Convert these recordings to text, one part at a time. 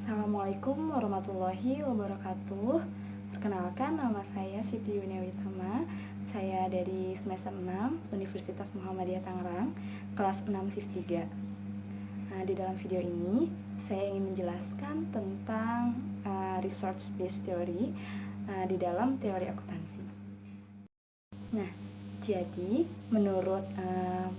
Assalamualaikum warahmatullahi wabarakatuh. Perkenalkan, nama saya Siti Yuniawitama. Saya dari semester 6 Universitas Muhammadiyah Tangerang, kelas 6 SIF 3. Di dalam video ini saya ingin menjelaskan tentang research based theory di dalam teori akuntansi. Jadi menurut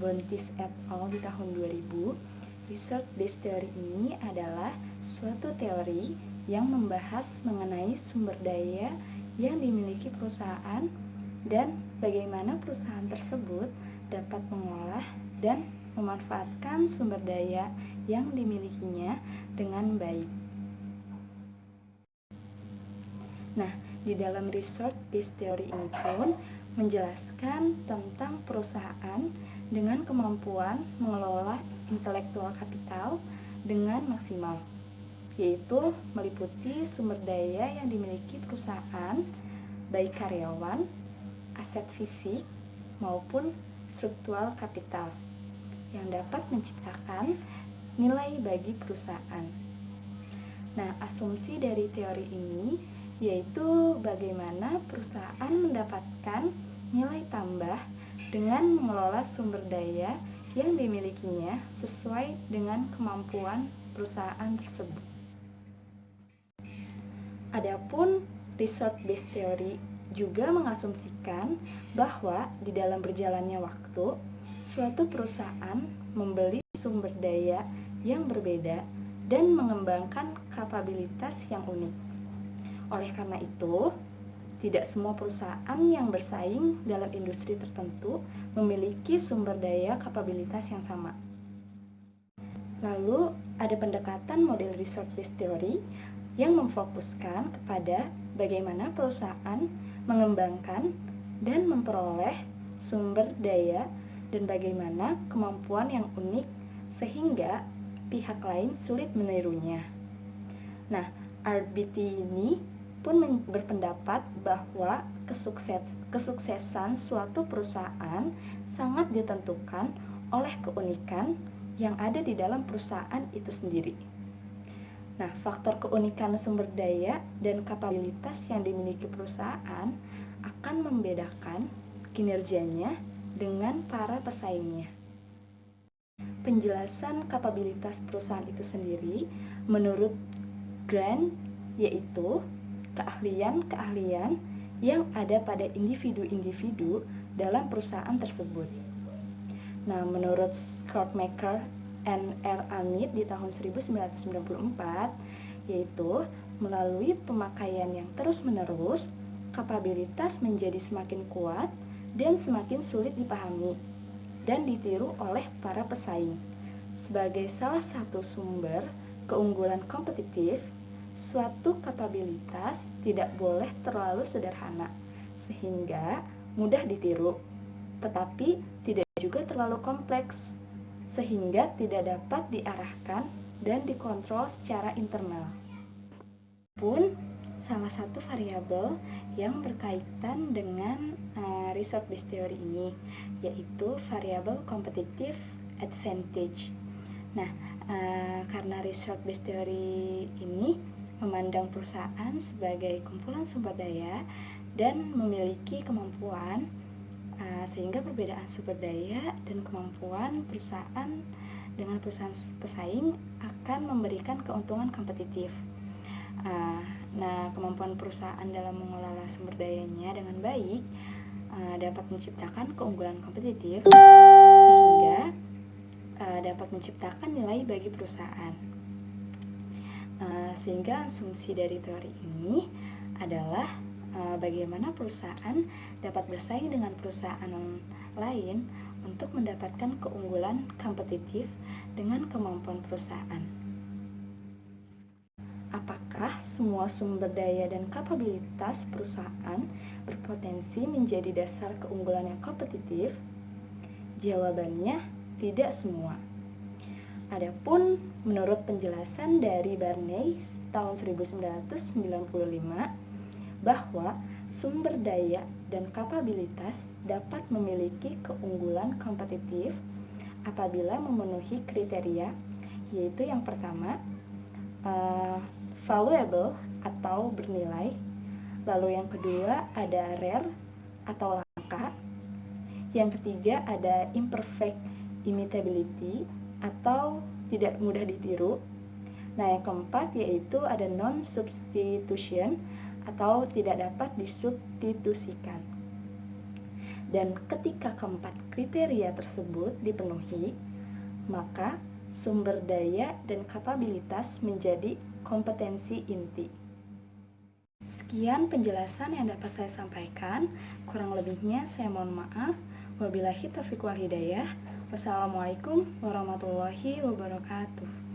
Bontis et al. Di tahun 2000, research based theory ini adalah suatu teori yang membahas mengenai sumber daya yang dimiliki perusahaan dan bagaimana perusahaan tersebut dapat mengolah dan memanfaatkan sumber daya yang dimilikinya dengan baik. Di dalam research based theory ini pun menjelaskan tentang perusahaan dengan kemampuan mengelola intelektual kapital dengan maksimal, yaitu meliputi sumber daya yang dimiliki perusahaan, baik karyawan, aset fisik, maupun struktural kapital, yang dapat menciptakan nilai bagi perusahaan. Asumsi dari teori ini yaitu bagaimana perusahaan mendapatkan nilai tambah dengan mengelola sumber daya yang dimilikinya sesuai dengan kemampuan perusahaan tersebut. Adapun research based theory juga mengasumsikan bahwa di dalam berjalannya waktu, suatu perusahaan membeli sumber daya yang berbeda dan mengembangkan kapabilitas yang unik. Oleh karena itu, tidak semua perusahaan yang bersaing dalam industri tertentu memiliki sumber daya kapabilitas yang sama. Lalu, ada pendekatan model research based theory yang memfokuskan kepada bagaimana perusahaan mengembangkan dan memperoleh sumber daya dan bagaimana kemampuan yang unik sehingga pihak lain sulit menirunya. RBT ini pun berpendapat bahwa kesuksesan suatu perusahaan sangat ditentukan oleh keunikan yang ada di dalam perusahaan itu sendiri. Faktor keunikan sumber daya dan kapabilitas yang dimiliki perusahaan akan membedakan kinerjanya dengan para pesaingnya. Penjelasan kapabilitas perusahaan itu sendiri menurut Grant yaitu keahlian-keahlian yang ada pada individu-individu dalam perusahaan tersebut. Menurut Schroedmaker and R. Amit di tahun 1994, yaitu melalui pemakaian yang terus-menerus, kapabilitas menjadi semakin kuat dan semakin sulit dipahami dan ditiru oleh para pesaing. Sebagai salah satu sumber keunggulan kompetitif, suatu kapabilitas tidak boleh terlalu sederhana sehingga mudah ditiru, tetapi tidak juga terlalu kompleks sehingga tidak dapat diarahkan dan dikontrol secara internal. Salah satu variabel yang berkaitan dengan research based theory ini yaitu variabel competitive advantage. Karena research based theory ini memandang perusahaan sebagai kumpulan sumber daya dan memiliki kemampuan, sehingga perbedaan sumber daya dan kemampuan perusahaan dengan perusahaan pesaing akan memberikan keuntungan kompetitif. Kemampuan perusahaan dalam mengelola sumber dayanya dengan baik dapat menciptakan keunggulan kompetitif sehingga dapat menciptakan nilai bagi perusahaan. Sehingga asumsi dari teori ini adalah bagaimana perusahaan dapat bersaing dengan perusahaan lain untuk mendapatkan keunggulan kompetitif dengan kemampuan perusahaan. Apakah semua sumber daya dan kapabilitas perusahaan berpotensi menjadi dasar keunggulan yang kompetitif? Jawabannya, tidak semua. Adapun menurut penjelasan dari Barney tahun 1995 bahwa sumber daya dan kapabilitas dapat memiliki keunggulan kompetitif apabila memenuhi kriteria, yaitu yang pertama, uh, valuable atau bernilai. Lalu yang kedua ada rare atau langka. Yang ketiga ada imperfect imitability atau tidak mudah ditiru. Nah, yang keempat yaitu ada non-substitution atau tidak dapat disubstitusikan. Dan ketika keempat kriteria tersebut dipenuhi, maka sumber daya dan kapabilitas menjadi kompetensi inti. Sekian penjelasan yang dapat saya sampaikan. Kurang lebihnya saya mohon maaf. Wabillahi taufiq wal hidayah. Wassalamualaikum warahmatullahi wabarakatuh.